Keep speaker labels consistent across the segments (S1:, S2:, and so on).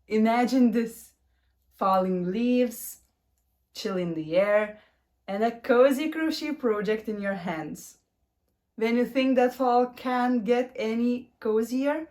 S1: Imagine this: falling leaves, chill in the air, and a cozy crochet project in your hands. When you think that fall can't get any cozier,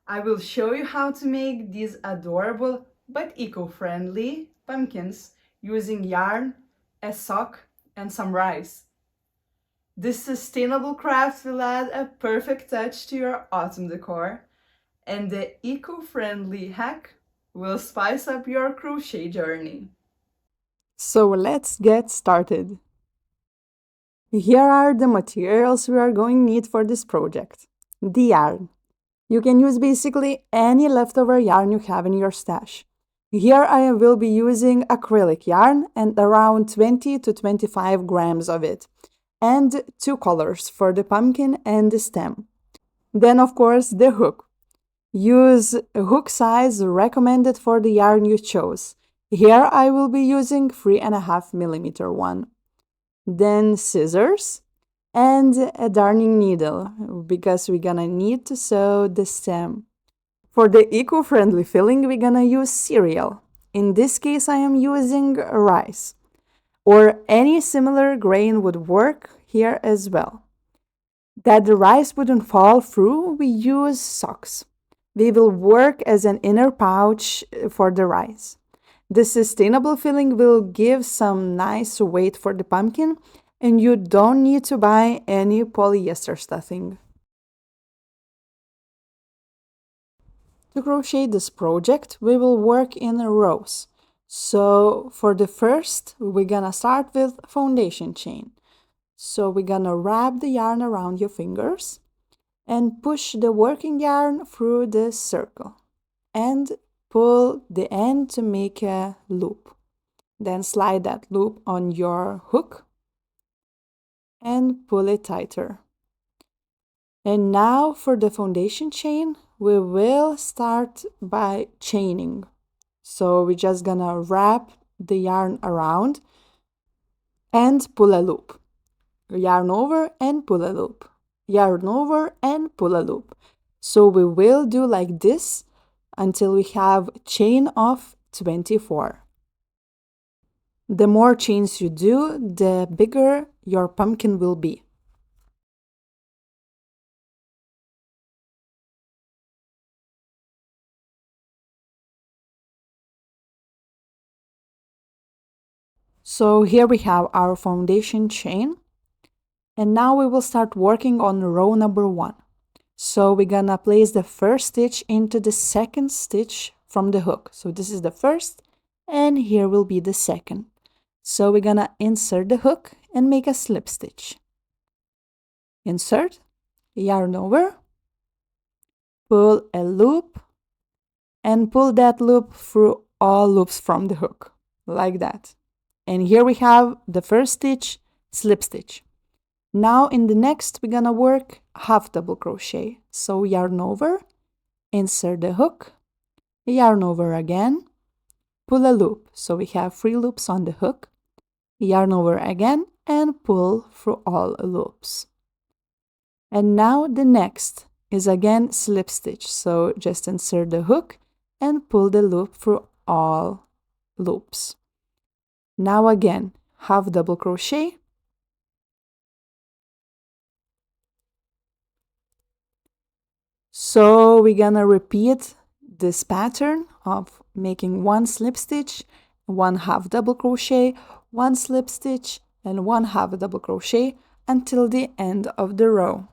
S1: I will show you how to make these adorable but eco-friendly pumpkins using yarn, a sock, and some rice. This sustainable craft will add a perfect touch to your autumn decor, and the eco-friendly hack will spice up your crochet journey. So let's get started. Here are the materials we are going to need for this project. The yarn. You can use basically any leftover yarn you have in your stash. Here I will be using acrylic yarn and around 20 to 25 grams of it, and two colors for the pumpkin and the stem. Then of course the hook. Use a hook size recommended for the yarn you chose. Here I will be using 3.5 millimeter one. Then scissors and a darning needle because we're gonna need to sew the stem. For the eco-friendly filling, we're gonna use cereal. In this case, I am using rice, or any similar grain would work here as well. That the rice wouldn't fall through, we use socks. They will work as an inner pouch for the rice. The sustainable filling will give some nice weight for the pumpkin, and you don't need to buy any polyester stuffing. To crochet this project, we will work in rows. So for the first, we're gonna start with foundation chain. So we're gonna wrap the yarn around your fingers and push the working yarn through the circle and pull the end to make a loop. Then slide that loop on your hook and pull it tighter. And now for the foundation chain, we will start by chaining. So we're just gonna wrap the yarn around and pull a loop. Yarn over and pull a loop. Yarn over and pull a loop. So we will do like this until we have chain of 24. The more chains you do, the bigger your pumpkin will be. So here we have our foundation chain. And now we will start working on row number 1. So we're gonna place the first stitch into the second stitch from the hook. So this is the first, and here will be the second. So we're gonna insert the hook and make a slip stitch. Insert, yarn over, pull a loop, and pull that loop through all loops from the hook, like that. And here we have the first stitch, slip stitch. Now in the next, we're gonna work half double crochet. So yarn over, insert the hook, yarn over again, pull a loop. So we have 3 loops on the hook, yarn over again, and pull through all loops. And now the next is again slip stitch. So just insert the hook and pull the loop through all loops. Now again, half double crochet, so we're gonna repeat this pattern of making 1 slip stitch, 1 half double crochet, 1 slip stitch, and 1 half double crochet until the end of the row.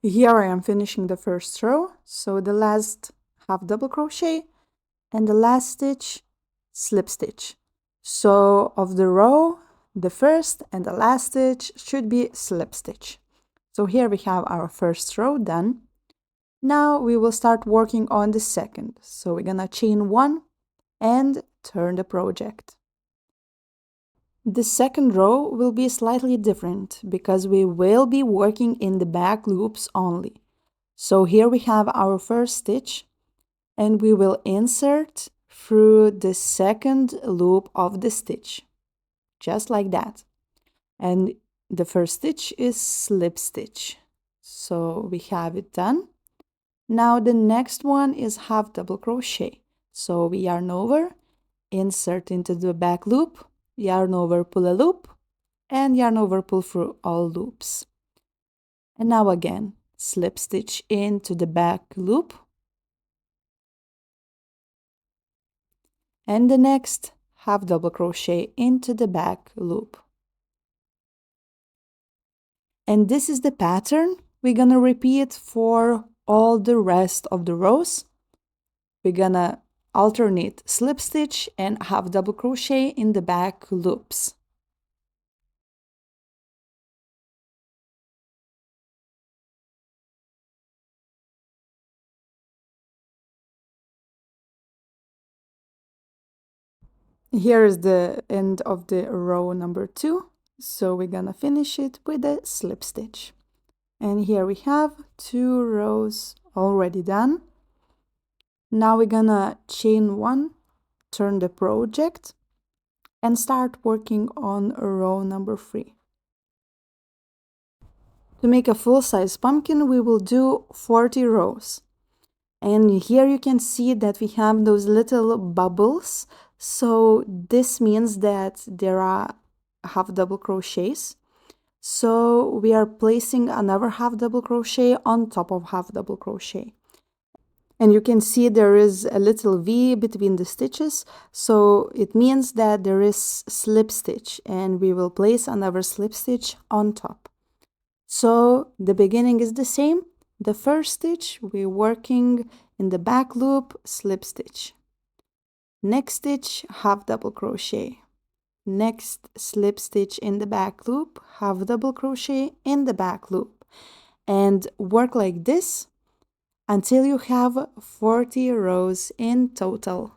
S1: Here I am finishing the first row, so the last half double crochet and the last stitch, slip stitch. So of the row, the first and the last stitch should be slip stitch. So here we have our first row done. Now we will start working on the second. So we're gonna chain 1 and turn the project. The second row will be slightly different because we will be working in the back loops only. So here we have our first stitch and we will insert through the second loop of the stitch, just like that. And the first stitch is slip stitch. So we have it done. Now the next one is half double crochet. So we yarn over, insert into the back loop, yarn over, pull a loop, and yarn over, pull through all loops. And now again, slip stitch into the back loop. And the next, half double crochet into the back loop. And this is the pattern we're gonna repeat for all the rest of the rows. We're gonna alternate slip stitch and half double crochet in the back loops. Here is the end of the row number 2. So we're gonna finish it with a slip stitch. And here we have 2 rows already done. Now we're gonna chain 1, turn the project, and start working on row number 3. To make a full-size pumpkin, we will do 40 rows. And here you can see that we have those little bubbles. So this means that there are half double crochets. So we are placing another half double crochet on top of half double crochet. And you can see there is a little V between the stitches. So it means that there is slip stitch, and we will place another slip stitch on top. So the beginning is the same. The first stitch, we're working in the back loop, slip stitch. Next stitch, half double crochet. Next slip stitch in the back loop, half double crochet in the back loop. And work like this until you have 40 rows in total.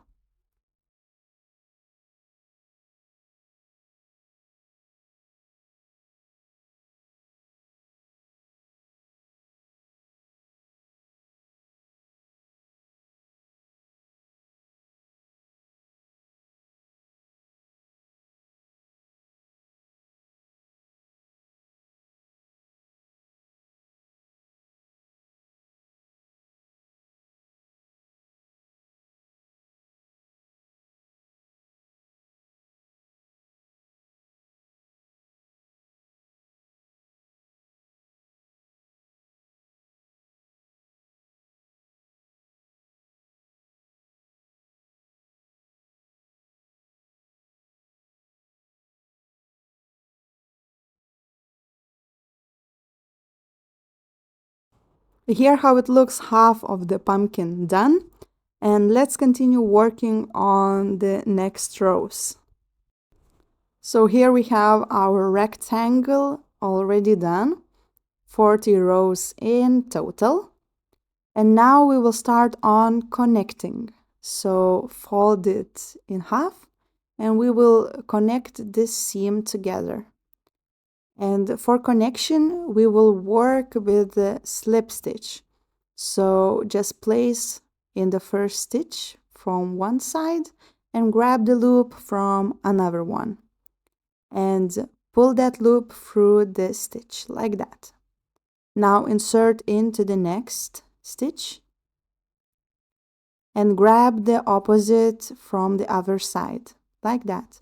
S1: Here how it looks, half of the pumpkin done. And let's continue working on the next rows. So here we have our rectangle already done, 40 rows in total. And now we will start on connecting. So fold it in half and we will connect this seam together. And for connection, we will work with the slip stitch. So just place in the first stitch from one side and grab the loop from another one. And pull that loop through the stitch like that. Now insert into the next stitch and grab the opposite from the other side like that.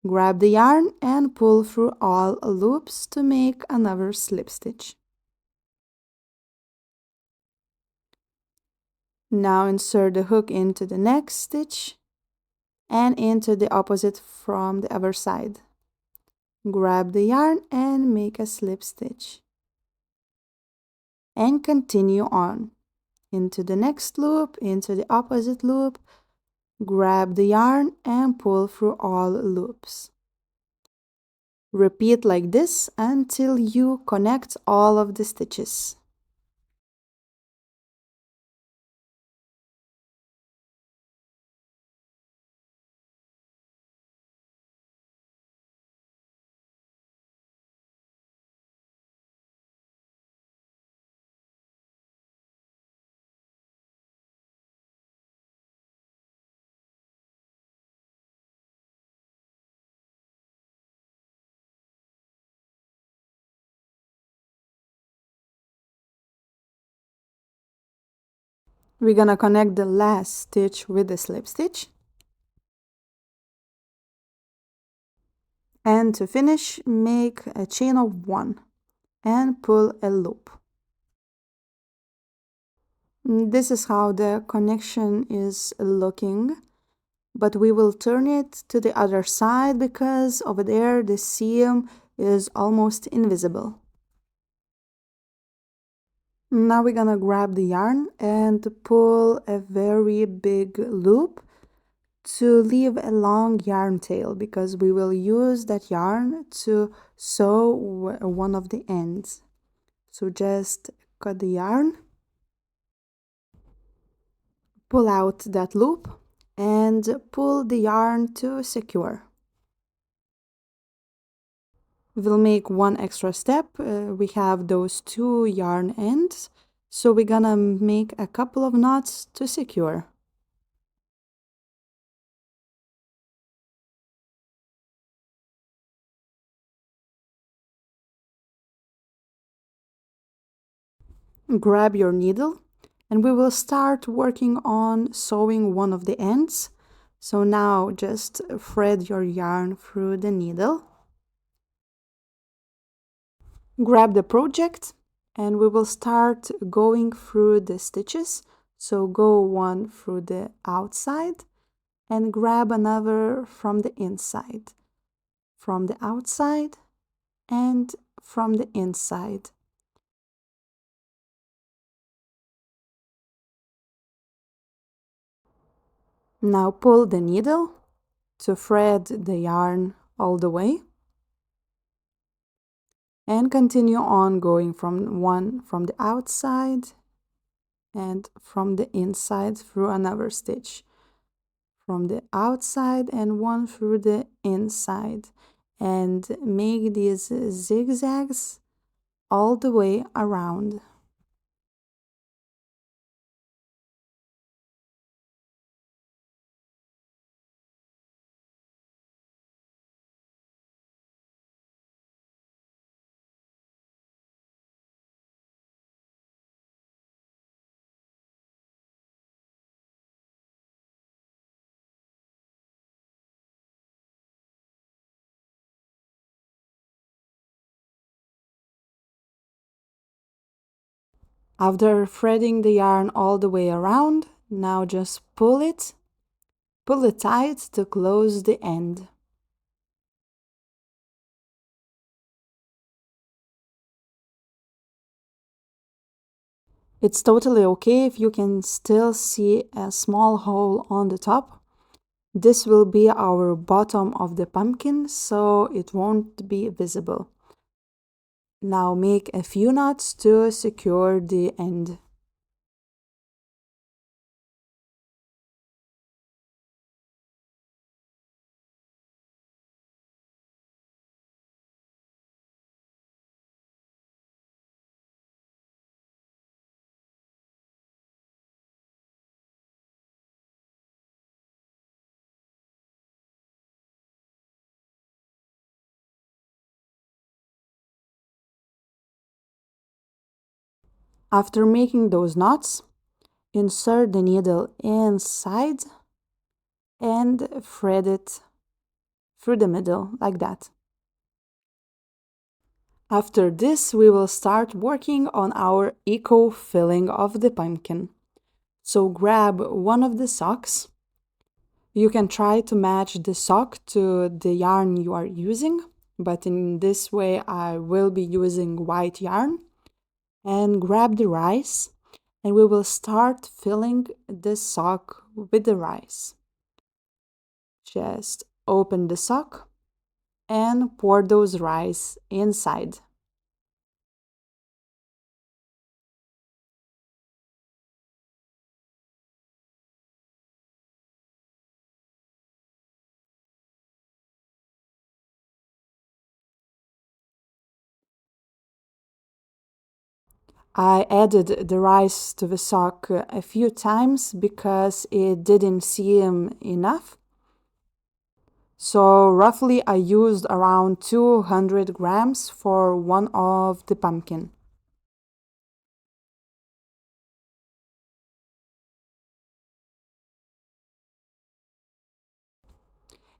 S1: Grab the yarn and pull through all loops to make another slip stitch. Now insert the hook into the next stitch and into the opposite from the other side. Grab the yarn and make a slip stitch. And continue on into the next loop, into the opposite loop. Grab the yarn and pull through all loops. Repeat like this until you connect all of the stitches. We're gonna connect the last stitch with the slip stitch. And to finish, make a chain of 1 and pull a loop. This is how the connection is looking, but we will turn it to the other side because over there the seam is almost invisible. Now we're gonna grab the yarn and pull a very big loop to leave a long yarn tail because we will use that yarn to sew one of the ends. So just cut the yarn, pull out that loop, and pull the yarn to secure. We'll make one extra step. We have those 2 yarn ends, so we're gonna make a couple of knots to secure. Grab your needle and we will start working on sewing one of the ends. So now just thread your yarn through the needle. Grab the project and we will start going through the stitches. So go one through the outside and grab another from the inside, from the outside and from the inside. Now pull the needle to thread the yarn all the way and continue on going from one from the outside and from the inside through another stitch, from the outside and one through the inside, and make these zigzags all the way around. After threading the yarn all the way around, now just pull it tight to close the end. It's totally okay if you can still see a small hole on the top. This will be our bottom of the pumpkin, so it won't be visible. Now make a few knots to secure the end. After making those knots, insert the needle inside and thread it through the middle like that. After this, we will start working on our eco filling of the pumpkin. So grab one of the socks. You can try to match the sock to the yarn you are using, but in this way I will be using white yarn. And grab the rice and we will start filling the sock with the rice. Just open the sock and pour those rice inside. I added the rice to the sock a few times because it didn't seem enough. So roughly I used around 200 grams for one of the pumpkin.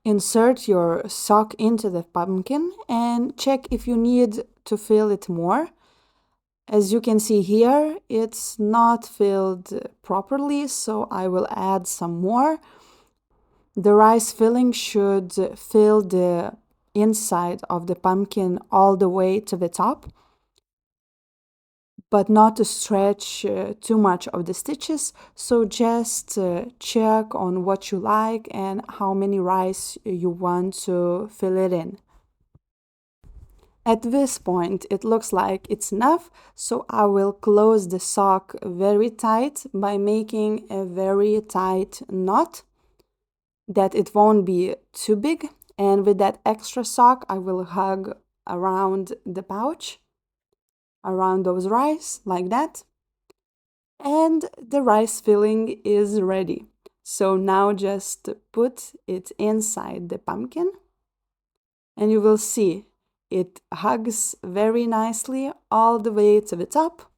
S1: Insert your sock into the pumpkin and check if you need to fill it more. As you can see here, it's not filled properly, so I will add some more. The rice filling should fill the inside of the pumpkin all the way to the top, but not to stretch too much of the stitches. So just check on what you like and how many rice you want to fill it in. At this point, it looks like it's enough, so I will close the sock very tight by making a very tight knot that it won't be too big. And with that extra sock, I will hug around the pouch, around those rice, like that. And the rice filling is ready. So now just put it inside the pumpkin and you will see it hugs very nicely all the way to the top.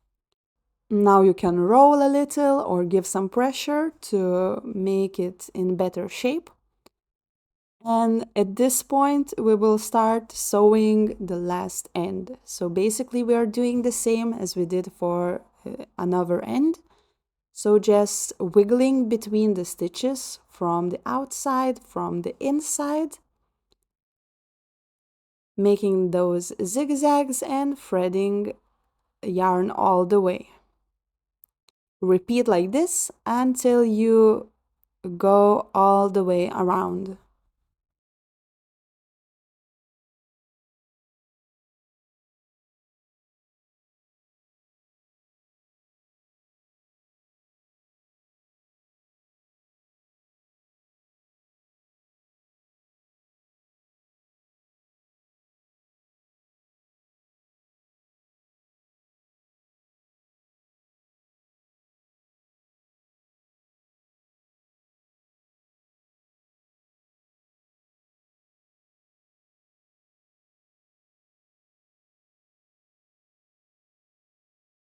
S1: Now you can roll a little or give some pressure to make it in better shape. And at this point, we will start sewing the last end. So basically, we are doing the same as we did for another end. So just wiggling between the stitches from the outside, from the inside, making those zigzags and threading yarn all the way. Repeat like this until you go all the way around.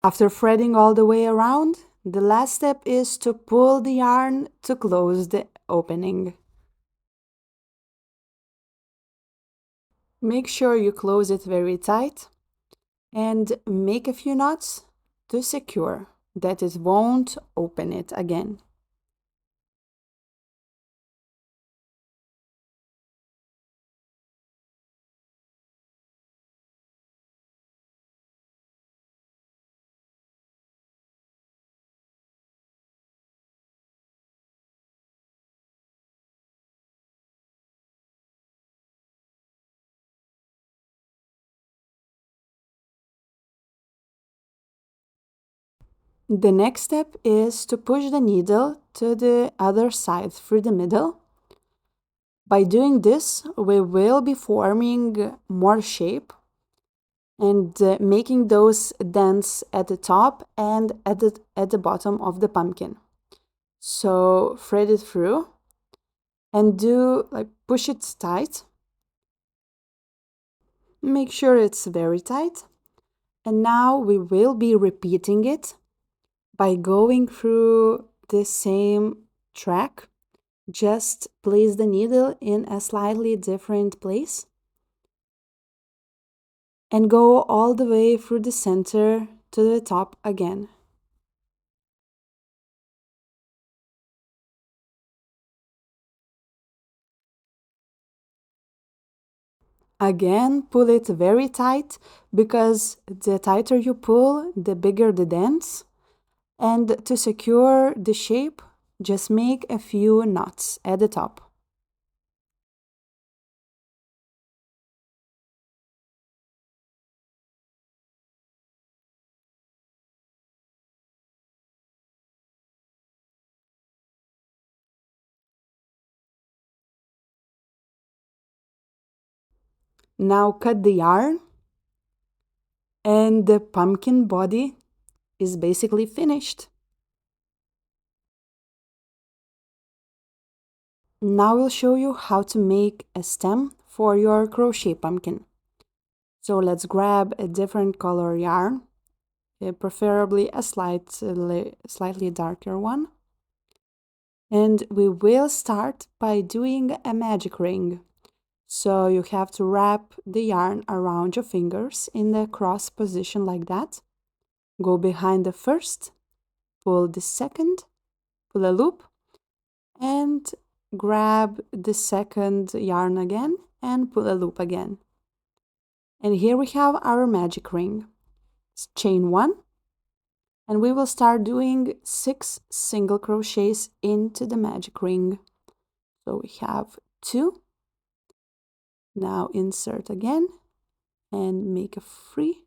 S1: After threading all the way around, the last step is to pull the yarn to close the opening. Make sure you close it very tight and make a few knots to secure that it won't open it again. The next step is to push the needle to the other side through the middle. By doing this, we will be forming more shape and making those dents at the top and at the bottom of the pumpkin. So thread it through and push it tight. Make sure it's very tight. And now we will be repeating it by going through the same track. Just place the needle in a slightly different place and go all the way through the center to the top again. Again, pull it very tight because the tighter you pull, the bigger the dents. And to secure the shape, just make a few knots at the top. Now cut the yarn and the pumpkin body is basically finished. Now I'll show you how to make a stem for your crochet pumpkin. So let's grab a different color yarn, preferably a slightly darker one. And we will start by doing a magic ring. So you have to wrap the yarn around your fingers in the cross position like that. Go behind the first, pull the second, pull a loop, and grab the second yarn again and pull a loop again. And here we have our magic ring. Chain 1, and we will start doing 6 single crochets into the magic ring. So we have 2. Now insert again and make a free.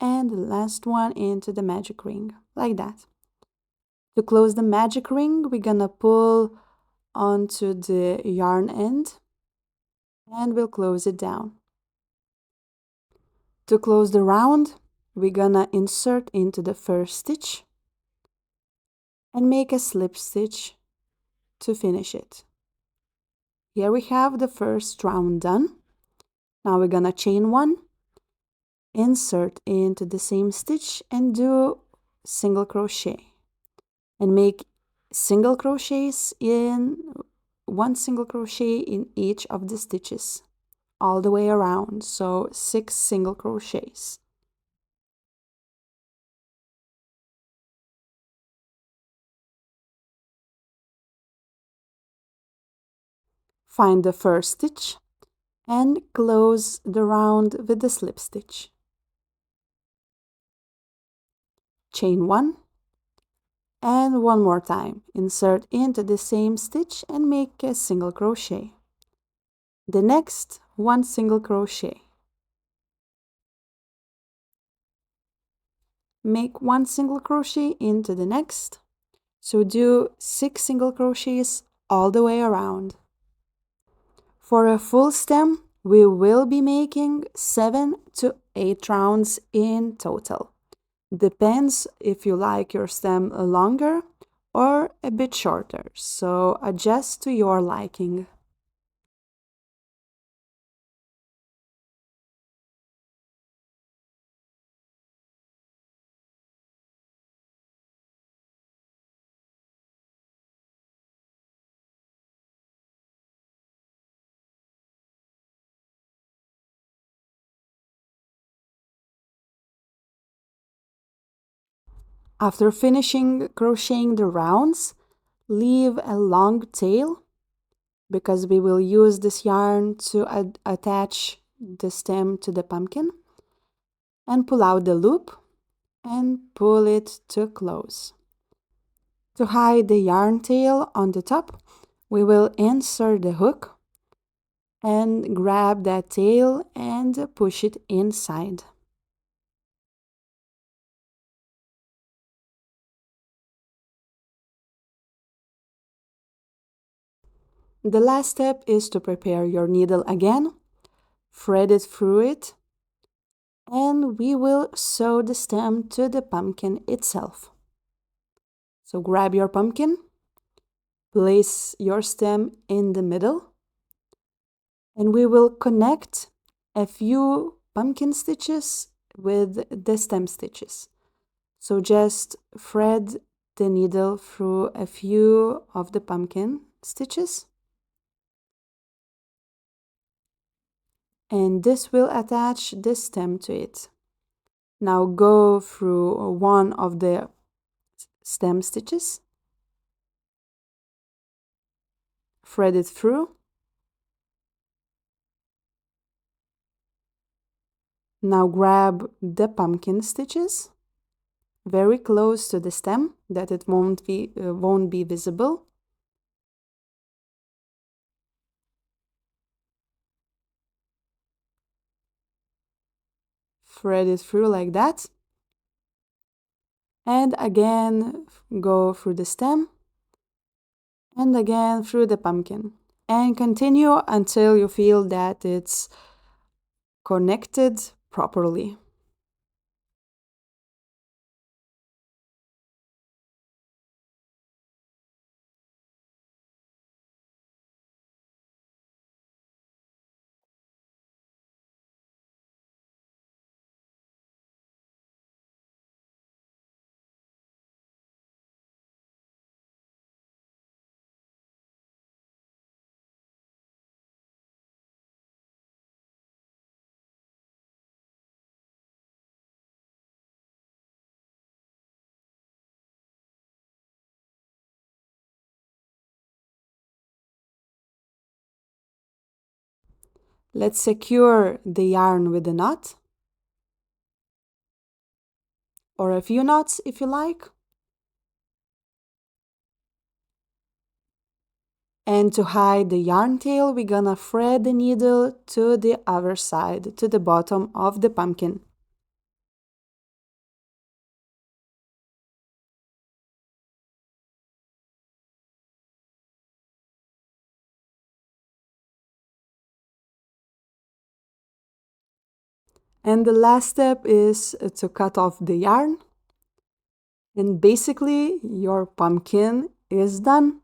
S1: And the last one into the magic ring, like that. To close the magic ring, we're gonna pull onto the yarn end and we'll close it down. To close the round, we're gonna insert into the first stitch and make a slip stitch to finish it. Here we have the first round done. Now we're gonna chain 1, insert into the same stitch and do single crochet. And make single crochets in 1 single crochet in each of the stitches all the way around, so 6 single crochets. Find the first stitch and close the round with the slip stitch. Chain 1 and one more time insert into the same stitch and make a single crochet. The next 1 single crochet. Make 1 single crochet into the next. So do 6 single crochets all the way around. For a full stem, we will be making 7 to 8 rounds in total. Depends if you like your stem longer or a bit shorter, so adjust to your liking. After finishing crocheting the rounds, leave a long tail because we will use this yarn to attach the stem to the pumpkin, and pull out the loop and pull it to close. To hide the yarn tail on the top, we will insert the hook and grab that tail and push it inside. The last step is to prepare your needle again, thread it through it, and we will sew the stem to the pumpkin itself. So grab your pumpkin, place your stem in the middle, and we will connect a few pumpkin stitches with the stem stitches. So just thread the needle through a few of the pumpkin stitches, and this will attach the stem to it. Now go through one of the stem stitches, thread it through. Now grab the pumpkin stitches very close to the stem that it won't be visible. Thread it through like that. And again go through the stem and again through the pumpkin. And continue until you feel that it's connected properly. Let's secure the yarn with a knot, or a few knots if you like. And to hide the yarn tail, we're gonna thread the needle to the other side, to the bottom of the pumpkin. And the last step is to cut off the yarn. And basically, your pumpkin is done.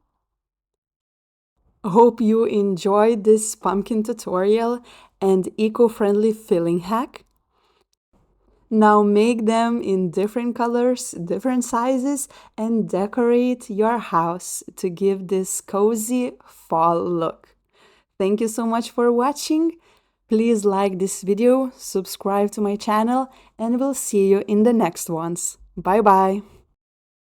S1: Hope you enjoyed this pumpkin tutorial and eco-friendly filling hack. Now make them in different colors, different sizes, and decorate your house to give this cozy fall look. Thank you so much for watching. Please like this video, subscribe to my channel, and we'll see you in the next ones. Bye bye!